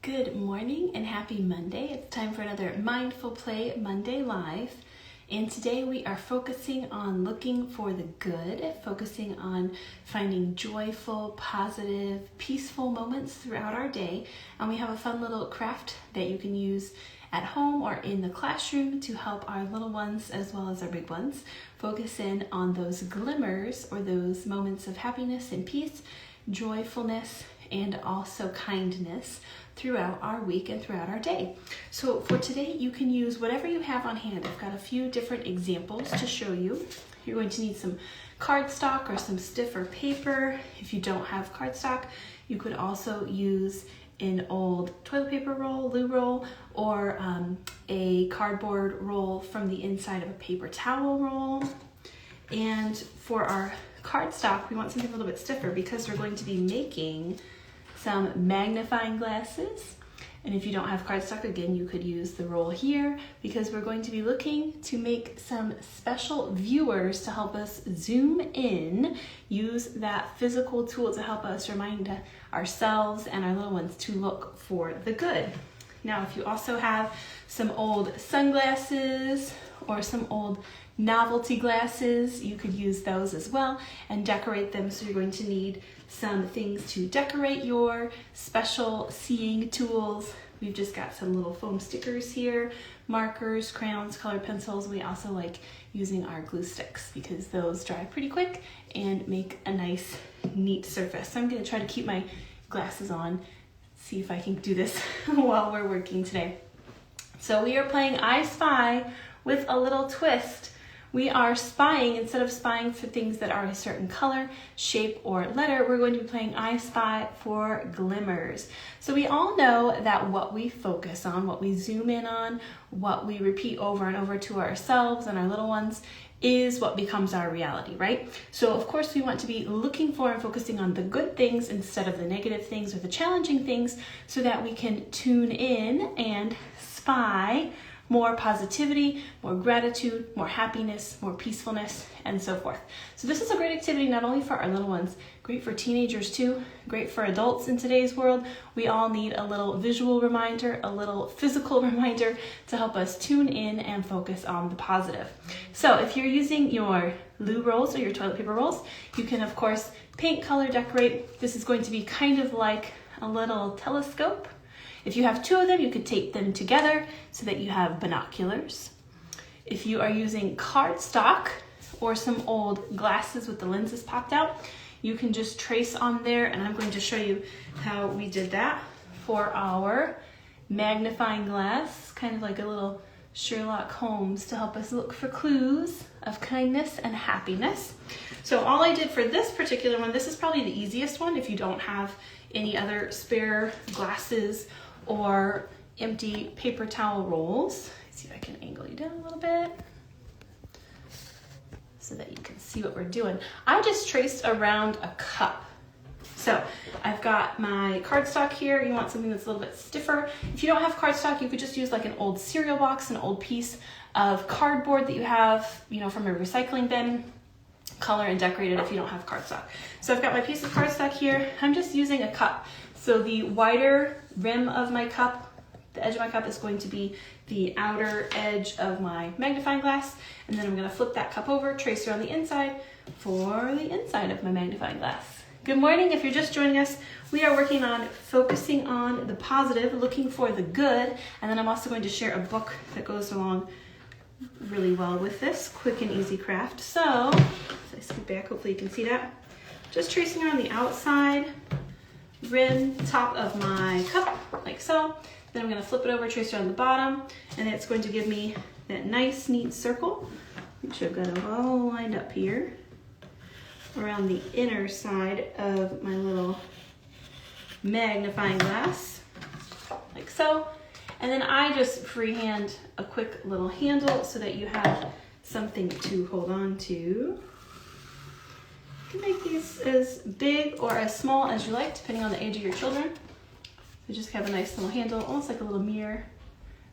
Good morning and happy Monday. It's time for another Mindful Play Monday Live. And today we are focusing on looking for the good, focusing on finding joyful, positive, peaceful moments throughout our day. And we have a fun little craft that you can use at home or in the classroom to help our little ones as well as our big ones focus in on those glimmers or those moments of happiness and peace, joyfulness, and also kindness throughout our week and throughout our day. So for today, you can use whatever you have on hand. I've got a few different examples to show you. You're going to need some cardstock or some stiffer paper. If you don't have cardstock, you could also use an old toilet paper roll, loo roll, or a cardboard roll from the inside of a paper towel roll. And for our cardstock, we want something a little bit stiffer because we're going to be making some magnifying glasses. And if you don't have cardstock, again, you could use the roll here because we're going to be looking to make some special viewers to help us zoom in, use that physical tool to help us remind ourselves and our little ones to look for the good. Now, if you also have some old sunglasses or some old novelty glasses, you could use those as well and decorate them. So you're going to need some things to decorate your special seeing tools. We've just got some little foam stickers here, markers, crayons, colored pencils. We also like using our glue sticks because those dry pretty quick and make a nice, neat surface. So I'm going to try to keep my glasses on, see if I can do this while we're working today. So we are playing I Spy with a little twist. We are spying, instead of spying for things that are a certain color, shape, or letter, we're going to be playing I Spy for glimmers. So we all know that what we focus on, what we zoom in on, what we repeat over and over to ourselves and our little ones is what becomes our reality, right? So of course we want to be looking for and focusing on the good things instead of the negative things or the challenging things so that we can tune in and spy more positivity, more gratitude, more happiness, more peacefulness, and so forth. So this is a great activity not only for our little ones, great for teenagers too, great for adults in today's world. We all need a little visual reminder, a little physical reminder to help us tune in and focus on the positive. So if you're using your loo rolls or your toilet paper rolls, you can of course paint, color, decorate. This is going to be kind of like a little telescope. If you have two of them, you could tape them together so that you have binoculars. If you are using cardstock or some old glasses with the lenses popped out, you can just trace on there, and I'm going to show you how we did that for our magnifying glass, kind of like a little Sherlock Holmes to help us look for clues of kindness and happiness. So all I did for this particular one, this is probably the easiest one if you don't have any other spare glasses or empty paper towel rolls. Let's see if I can angle you down a little bit so that you can see what we're doing. I just traced around a cup. So I've got my cardstock here. You want something that's a little bit stiffer. If you don't have cardstock, you could just use like an old cereal box, an old piece of cardboard that you have, from a recycling bin. Color and decorate it if you don't have cardstock. So I've got my piece of cardstock here. I'm just using a cup. So the wider rim of my cup, the edge of my cup is going to be the outer edge of my magnifying glass. And then I'm going to flip that cup over, trace around the inside for the inside of my magnifying glass. Good morning. If you're just joining us, we are working on focusing on the positive, looking for the good. And then I'm also going to share a book that goes along really well with this quick and easy craft. So as I scoot back, hopefully you can see that. Just tracing around the outside rim, top of my cup, like so. Then I'm going to flip it over, trace around the bottom, and it's going to give me that nice, neat circle, which I've got it all lined up here around the inner side of my little magnifying glass, like so. And then I just freehand a quick little handle so that you have something to hold on to. You can make these as big or as small as you like, depending on the age of your children. So just have a nice little handle, almost like a little mirror,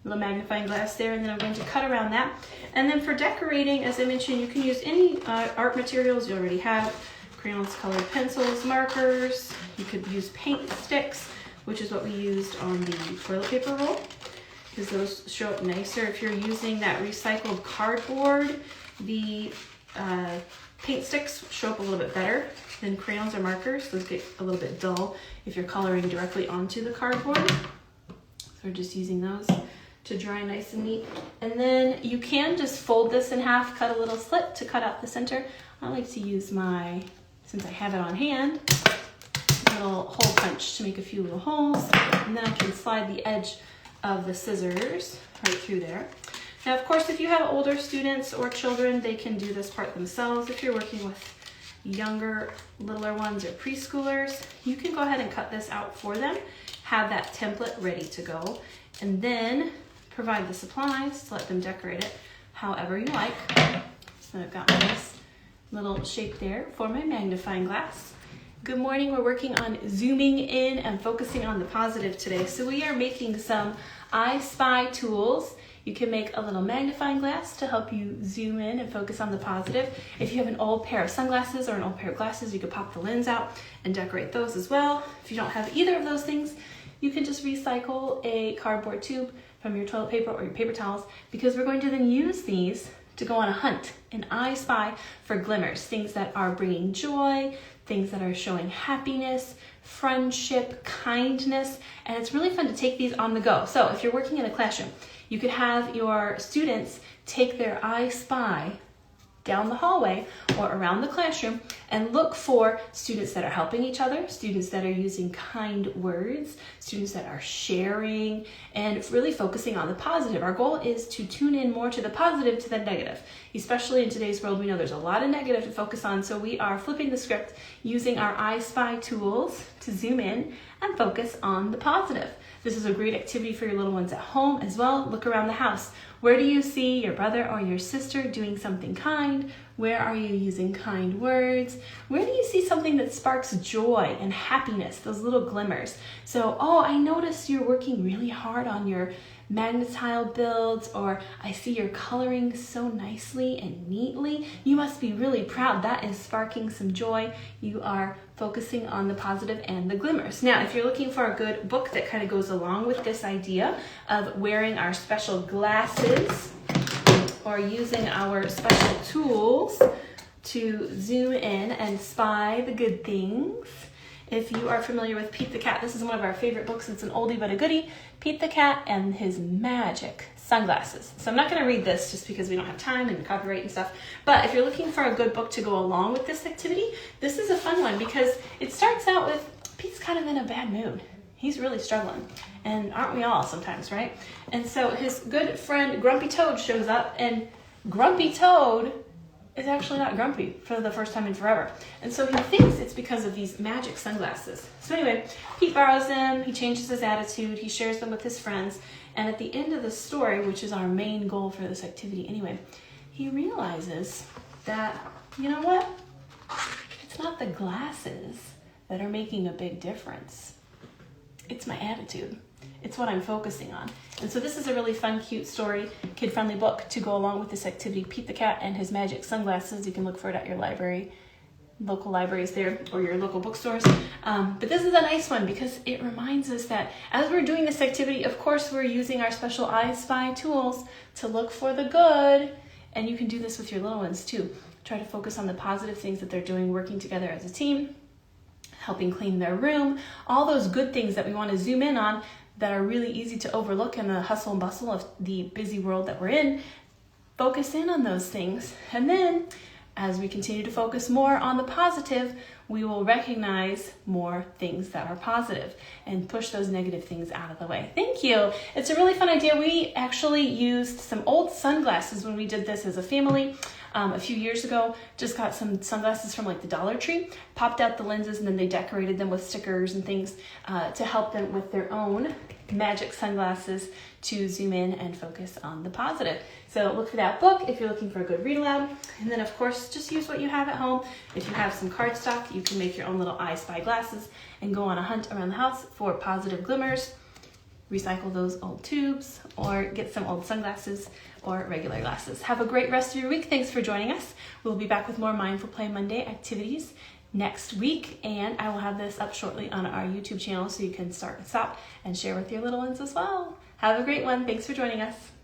little magnifying glass there, and then I'm going to cut around that. And then for decorating, as I mentioned, you can use any art materials you already have, crayons, colored pencils, markers. You could use paint sticks, which is what we used on the toilet paper roll, because those show up nicer. If you're using that recycled cardboard, the paint sticks show up a little bit better than crayons or markers. Those get a little bit dull if you're coloring directly onto the cardboard. So we're just using those to dry nice and neat. And then you can just fold this in half, cut a little slit to cut out the center. I like to use my, since I have it on hand, little hole punch to make a few little holes, and then I can slide the edge of the scissors right through there. Now, of course, if you have older students or children, they can do this part themselves. If you're working with younger, littler ones or preschoolers, you can go ahead and cut this out for them, have that template ready to go, and then provide the supplies to let them decorate it however you like. So I've got this little shape there for my magnifying glass. Good morning. We're working on zooming in and focusing on the positive today. So we are making some I Spy tools. You can make a little magnifying glass to help you zoom in and focus on the positive. If you have an old pair of sunglasses or an old pair of glasses, you could pop the lens out and decorate those as well. If you don't have either of those things, you can just recycle a cardboard tube from your toilet paper or your paper towels, because we're going to then use these to go on a hunt, and I spy for glimmers, things that are bringing joy, things that are showing happiness, friendship, kindness, and it's really fun to take these on the go. So if you're working in a classroom, you could have your students take their I Spy down the hallway or around the classroom and look for students that are helping each other, students that are using kind words, students that are sharing, and really focusing on the positive. Our goal is to tune in more to the positive to the negative. Especially in today's world, we know there's a lot of negative to focus on, so we are flipping the script using our I Spy tools to zoom in and focus on the positive. This is a great activity for your little ones at home as well. Look around the house. Where do you see your brother or your sister doing something kind? Where are you using kind words? Where do you see something that sparks joy and happiness, those little glimmers? So, oh, I noticed you're working really hard on your magnetile builds, or I see you're coloring so nicely and neatly. You must be really proud. That is sparking some joy. You are focusing on the positive and the glimmers. Now, if you're looking for a good book that kind of goes along with this idea of wearing our special glasses or using our special tools to zoom in and spy the good things, if you are familiar with Pete the Cat, this is one of our favorite books. It's an oldie but a goodie. Pete the Cat and his magic sunglasses. So I'm not going to read this just because we don't have time and copyright and stuff. But if you're looking for a good book to go along with this activity, this is a fun one because it starts out with Pete's kind of in a bad mood. He's really struggling. And aren't we all sometimes, right? And so his good friend Grumpy Toad shows up, and Grumpy Toad is actually not grumpy for the first time in forever. And so he thinks it's because of these magic sunglasses. So anyway, Pete borrows them, he changes his attitude, he shares them with his friends, and at the end of the story, which is our main goal for this activity anyway, he realizes that, you know what? It's not the glasses that are making a big difference. It's my attitude. It's what I'm focusing on. And so this is a really fun, cute story, kid-friendly book to go along with this activity, Pete the Cat and his magic sunglasses. You can look for it at your library, local libraries there, or your local bookstores. But this is a nice one because it reminds us that as we're doing this activity, of course, we're using our special I Spy tools to look for the good. And you can do this with your little ones too. Try to focus on the positive things that they're doing, working together as a team, helping clean their room, all those good things that we want to zoom in on that are really easy to overlook in the hustle and bustle of the busy world that we're in. Focus in on those things. And then as we continue to focus more on the positive, we will recognize more things that are positive and push those negative things out of the way. Thank you. It's a really fun idea. We actually used some old sunglasses when we did this as a family. A few years ago, just got some sunglasses from like the Dollar Tree, popped out the lenses, and then they decorated them with stickers and things to help them with their own magic sunglasses to zoom in and focus on the positive. So look for that book if you're looking for a good read aloud. And then of course, just use what you have at home. If you have some cardstock, you can make your own little I Spy glasses and go on a hunt around the house for positive glimmers. Recycle those old tubes or get some old sunglasses or regular glasses. Have a great rest of your week. Thanks for joining us. We'll be back with more Mindful Play Monday activities next week, and I will have this up shortly on our YouTube channel so you can stop and share with your little ones as well. Have a great one. Thanks for joining us.